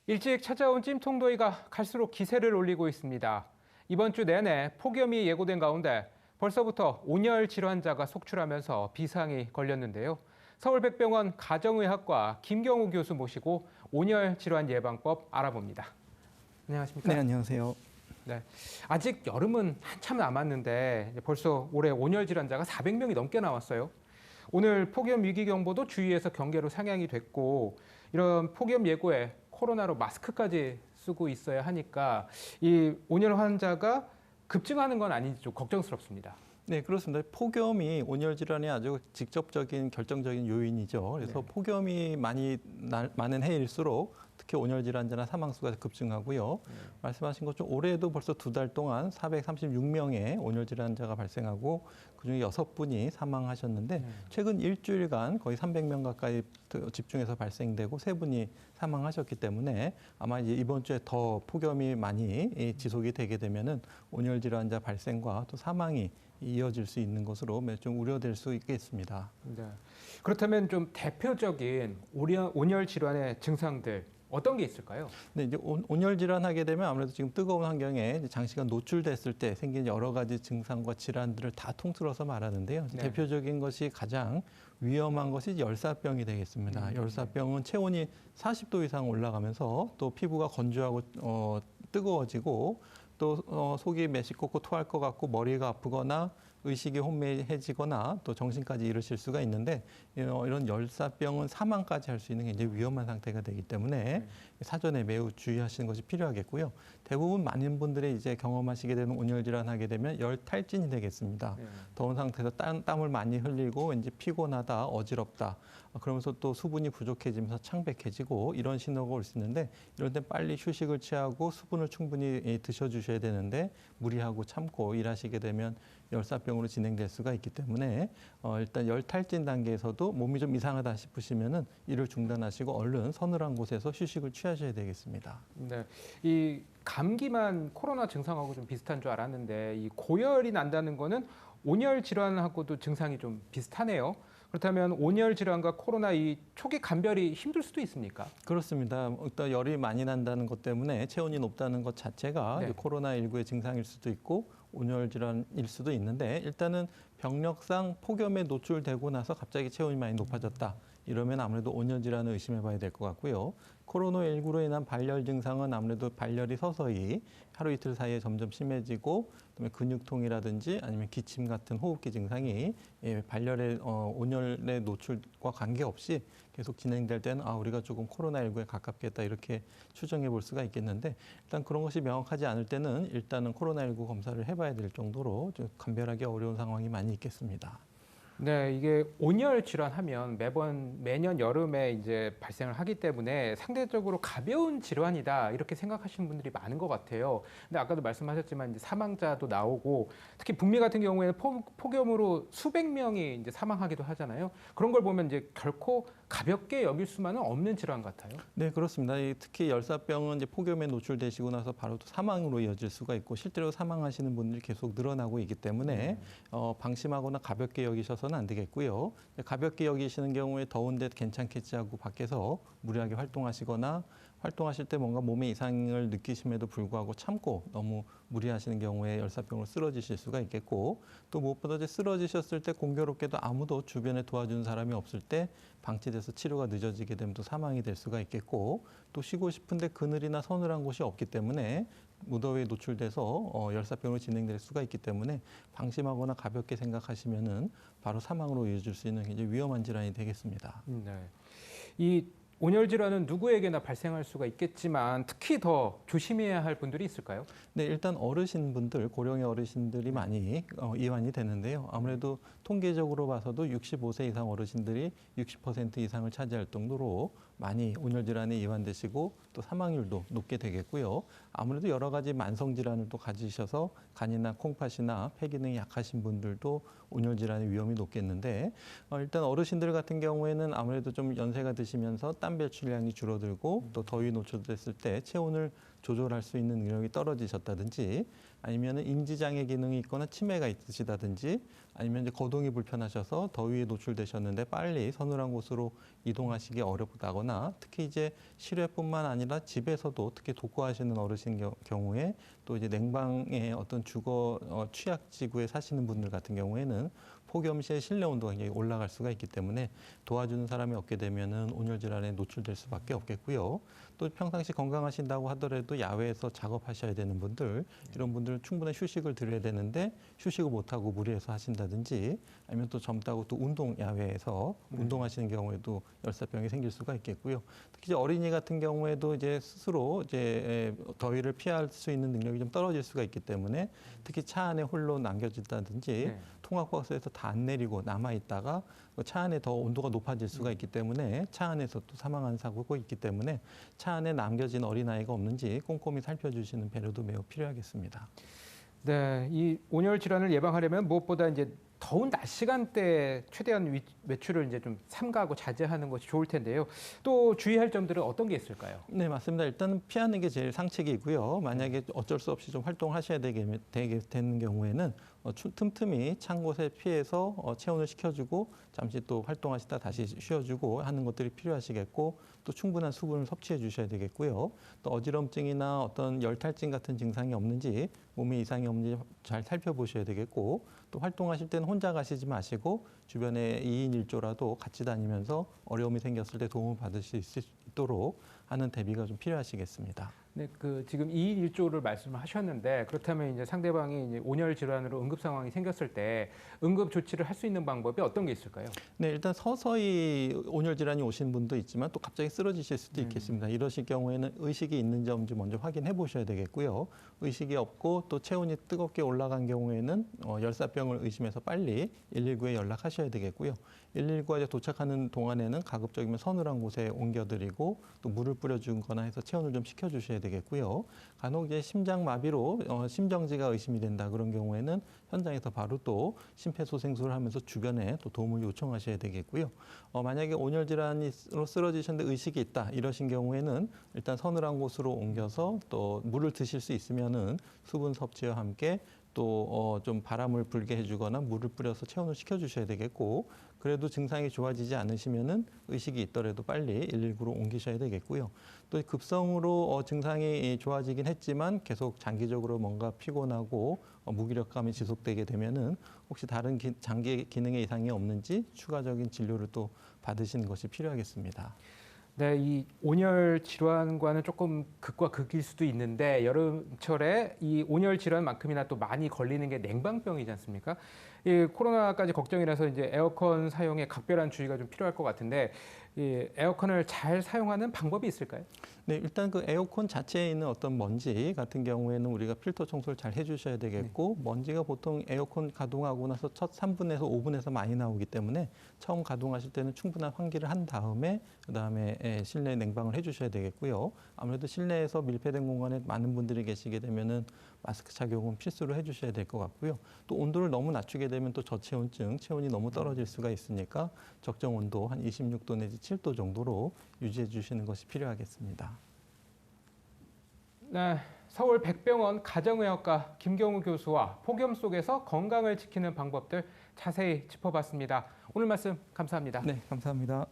일찍 찾아온 찜통더위가 갈수록 기세를 올리고 있습니다. 이번 주 내내 폭염이 예고된 가운데 벌써부터 온열 질환자가 속출하면서 비상이 걸렸는데요. 서울백병원 가정의학과 김경우 교수 모시고 온열 질환 예방법 알아봅니다. 안녕하십니까? 네, 안녕하세요. 네. 아직 여름은 한참 남았는데 벌써 올해 온열 질환자가 400명이 넘게 나왔어요. 오늘 폭염 위기 경보도 주위에서 경계로 상향이 됐고 이런 폭염 예고에 코로나로 마스크까지 쓰고 있어야 하니까 이 온열 환자가 급증하는 건 아닌지 좀 걱정스럽습니다. 네, 그렇습니다. 폭염이 온열 질환의 아주 직접적인 결정적인 요인이죠. 그래서 네. 폭염이 많은 해일수록 특히 온열 질환자나 사망 수가 급증하고요. 말씀하신 것처럼 올해도 벌써 2달 동안 436명의 온열 질환자가 발생하고 그중에 6분이 사망하셨는데 최근 일주일간 거의 300명 가까이 집중해서 발생되고 3분이 사망하셨기 때문에 아마 이제 이번 주에 더 폭염이 많이 지속이 되게 되면은 온열 질환자 발생과 또 사망이 이어질 수 있는 것으로 좀 우려될 수 있겠습니다. 네. 그렇다면 좀 대표적인 온열 질환의 증상들 어떤 게 있을까요? 네, 이제 온열 질환 하게 되면 아무래도 지금 뜨거운 환경에 장시간 노출됐을 때 생긴 여러 가지 증상과 질환들을 다 통틀어서 말하는데요. 네. 대표적인 것이 가장 위험한 것이 열사병이 되겠습니다. 열사병은 체온이 40도 이상 올라가면서 또 피부가 건조하고 뜨거워지고 또 속이 메시껍고 토할 것 같고 머리가 아프거나 의식이 혼미해지거나 또 정신까지 이르실 수가 있는데 이런 열사병은 사망까지 할 수 있는 굉장히 위험한 상태가 되기 때문에 사전에 매우 주의하시는 것이 필요하겠고요. 대부분 많은 분들이 이제 경험하시게 되는 온열 질환하게 되면 열탈진이 되겠습니다. 더운 상태에서 땀을 많이 흘리고 왠지 피곤하다, 어지럽다. 그러면서 또 수분이 부족해지면서 창백해지고 이런 신호가 올 수 있는데 이럴 때 빨리 휴식을 취하고 수분을 충분히 드셔주셔야 되는데 무리하고 참고 일하시게 되면 열사병으로 진행될 수가 있기 때문에 일단 열탈진 단계에서도 몸이 좀 이상하다 싶으시면은 일을 중단하시고 얼른 서늘한 곳에서 휴식을 취하셔야 되겠습니다. 네. 이 감기만 코로나 증상하고 좀 비슷한 줄 알았는데 이 고열이 난다는 거는 온열 질환하고도 증상이 좀 비슷하네요. 그렇다면 온열 질환과 코로나 이 초기 감별이 힘들 수도 있습니까? 그렇습니다. 일단 열이 많이 난다는 것 때문에 체온이 높다는 것 자체가 네. 코로나19의 증상일 수도 있고 온열 질환일 수도 있는데 일단은 병력상 폭염에 노출되고 나서 갑자기 체온이 많이 높아졌다. 이러면 아무래도 온열 질환을 의심해 봐야 될 것 같고요. 코로나19로 인한 발열 증상은 아무래도 발열이 서서히 하루 이틀 사이에 점점 심해지고 그다음에 근육통이라든지 아니면 기침 같은 호흡기 증상이 발열의 온열의 노출과 관계없이 계속 진행될 때는 우리가 조금 코로나19에 가깝겠다 이렇게 추정해 볼 수가 있겠는데 일단 그런 것이 명확하지 않을 때는 일단은 코로나19 검사를 해봐야 될 정도로 좀 감별하기 어려운 상황이 많이 있겠습니다. 네, 이게 온열 질환하면 매년 여름에 이제 발생을 하기 때문에 상대적으로 가벼운 질환이다 이렇게 생각하시는 분들이 많은 것 같아요. 근데 아까도 말씀하셨지만 이제 사망자도 나오고 특히 북미 같은 경우에는 폭염으로 수백 명이 이제 사망하기도 하잖아요. 그런 걸 보면 이제 결코 가볍게 여길 수만은 없는 질환 같아요. 네, 그렇습니다. 특히 열사병은 이제 폭염에 노출되시고 나서 바로 또 사망으로 이어질 수가 있고 실제로 사망하시는 분들이 계속 늘어나고 있기 때문에 방심하거나 가볍게 여기셔서는 안 되겠고요. 가볍게 여기시는 경우에 더운데 괜찮겠지 하고 밖에서 무리하게 활동하시거나 활동하실 때 뭔가 몸에 이상을 느끼심에도 불구하고 참고 너무 무리하시는 경우에 열사병으로 쓰러지실 수가 있겠고 또 무엇보다 이제 쓰러지셨을 때 공교롭게도 아무도 주변에 도와주는 사람이 없을 때 방치돼서 치료가 늦어지게 되면 또 사망이 될 수가 있겠고 또 쉬고 싶은데 그늘이나 서늘한 곳이 없기 때문에 무더위에 노출돼서 열사병으로 진행될 수가 있기 때문에 방심하거나 가볍게 생각하시면은 바로 사망으로 이어질 수 있는 굉장히 위험한 질환이 되겠습니다. 네. 이 온열 질환은 누구에게나 발생할 수가 있겠지만 특히 더 조심해야 할 분들이 있을까요? 네, 일단 어르신분들, 고령의 어르신들이 많이 이완이 되는데요. 아무래도 통계적으로 봐서도 65세 이상 어르신들이 60% 이상을 차지할 정도로 많이 온열 질환에 이완되시고 또 사망률도 높게 되겠고요. 아무래도 여러 가지 만성 질환을 또 가지셔서 간이나 콩팥이나 폐 기능이 약하신 분들도 온열 질환의 위험이 높겠는데 일단 어르신들 같은 경우에는 아무래도 좀 연세가 드시면서 땀 배출량이 줄어들고 또 더위 노출됐을 때 체온을 조절할 수 있는 능력이 떨어지셨다든지 아니면 인지장애 기능이 있거나 치매가 있으시다든지 아니면 이제 거동이 불편하셔서 더위에 노출되셨는데 빨리 서늘한 곳으로 이동하시기 어렵다거나 특히 이제 실외뿐만 아니라 집에서도 특히 독거하시는 어르신 경우에 또 이제 냉방의 어떤 주거 취약 지구에 사시는 분들 같은 경우에는 폭염 시에 실내 온도가 굉장히 올라갈 수가 있기 때문에 도와주는 사람이 없게 되면은 온열 질환에 노출될 수밖에 없겠고요. 또 평상시 건강하신다고 하더라도 야외에서 작업하셔야 되는 분들 이런 분들은 충분한 휴식을 드려야 되는데 휴식을 못하고 무리해서 하신다든지 아니면 또 젊다고 또 운동 야외에서 운동하시는 경우에도 열사병이 생길 수가 있겠고요. 특히 이제 어린이 같은 경우에도 이제 스스로 이제 더위를 피할 수 있는 능력이 좀 떨어질 수가 있기 때문에 특히 차 안에 홀로 남겨진다든지 네. 통학버스에서 다 안 내리고 남아 있다가 차 안에 더 온도가 높아질 수가 있기 때문에 차 안에서 또 사망하는 사고가 있기 때문에 차 안에 남겨진 어린아이가 없는지 꼼꼼히 살펴주시는 배려도 매우 필요하겠습니다. 네, 이 온열 질환을 예방하려면 무엇보다 이제 더운 낮 시간대에 최대한 외출을 이제 좀 삼가하고 자제하는 것이 좋을 텐데요. 또 주의할 점들은 어떤 게 있을까요? 네, 맞습니다. 일단 피하는 게 제일 상책이고요. 만약에 어쩔 수 없이 좀 활동하셔야 되게 되는 경우에는 틈틈이 찬 곳에 피해서 체온을 식혀주고 잠시 또 활동하시다 다시 쉬어주고 하는 것들이 필요하시겠고 또 충분한 수분을 섭취해 주셔야 되겠고요. 또 어지럼증이나 어떤 열탈진 같은 증상이 없는지 몸에 이상이 없는지 잘 살펴보셔야 되겠고 또 활동하실 때는 혼자 가시지 마시고 주변에 2인 1조라도 같이 다니면서 어려움이 생겼을 때 도움을 받을 수 있도록 하는 대비가 좀 필요하시겠습니다. 네, 지금 2인 1조를 말씀을 하셨는데 그렇다면 이제 상대방이 이제 온열 질환으로 응급 상황이 생겼을 때 응급 조치를 할 수 있는 방법이 어떤 게 있을까요? 네, 일단 서서히 온열 질환이 오신 분도 있지만 또 갑자기 쓰러지실 수도 있겠습니다. 이러실 경우에는 의식이 있는지 없는지 먼저 확인해 보셔야 되겠고요. 의식이 없고 또 체온이 뜨겁게 올라간 경우에는 열사병을 의심해서 빨리 119에 연락하셔야 되겠고요. 119에 도착하는 동안에는 가급적이면 서늘한 곳에 옮겨드리고 또 물을 뿌려주거나 해서 체온을 좀 식혀주셔야 되겠고요. 간혹 이제 심장마비로 심정지가 의심이 된다 그런 경우에는 현장에서 바로 또 심폐소생술을 하면서 주변에 또 도움을 요청하셔야 되겠고요. 만약에 온열 질환으로 쓰러지셨는데 의식이 있다 이러신 경우에는 일단 서늘한 곳으로 옮겨서 또 물을 드실 수 있으면은 수분 섭취와 함께 또 좀 바람을 불게 해주거나 물을 뿌려서 체온을 식혀주셔야 되겠고 그래도 증상이 좋아지지 않으시면은 의식이 있더라도 빨리 119로 옮기셔야 되겠고요. 또 급성으로 증상이 좋아지긴 했지만 계속 장기적으로 뭔가 피곤하고 무기력감이 지속되게 되면은 혹시 다른 장기 기능에 이상이 없는지 추가적인 진료를 또 받으시는 것이 필요하겠습니다. 네, 이 온열 질환과는 조금 극과 극일 수도 있는데 여름철에 이 온열 질환만큼이나 또 많이 걸리는 게 냉방병이지 않습니까? 이 코로나까지 걱정이라서 이제 에어컨 사용에 각별한 주의가 좀 필요할 것 같은데 이 에어컨을 잘 사용하는 방법이 있을까요? 네, 일단 그 에어컨 자체에 있는 어떤 먼지 같은 경우에는 우리가 필터 청소를 잘 해주셔야 되겠고 먼지가 보통 에어컨 가동하고 나서 첫 3분에서 5분에서 많이 나오기 때문에 처음 가동하실 때는 충분한 환기를 한 다음에 그다음에 실내 냉방을 해주셔야 되겠고요. 아무래도 실내에서 밀폐된 공간에 많은 분들이 계시게 되면은 마스크 착용은 필수로 해주셔야 될 것 같고요. 또 온도를 너무 낮추게 되면 또 저체온증, 체온이 너무 떨어질 수가 있으니까 적정 온도 한 26도 내지 7도 정도로 유지해 주시는 것이 필요하겠습니다. 네, 서울 백병원 가정의학과 김경우 교수와 폭염 속에서 건강을 지키는 방법들 자세히 짚어봤습니다. 오늘 말씀 감사합니다. 네, 감사합니다.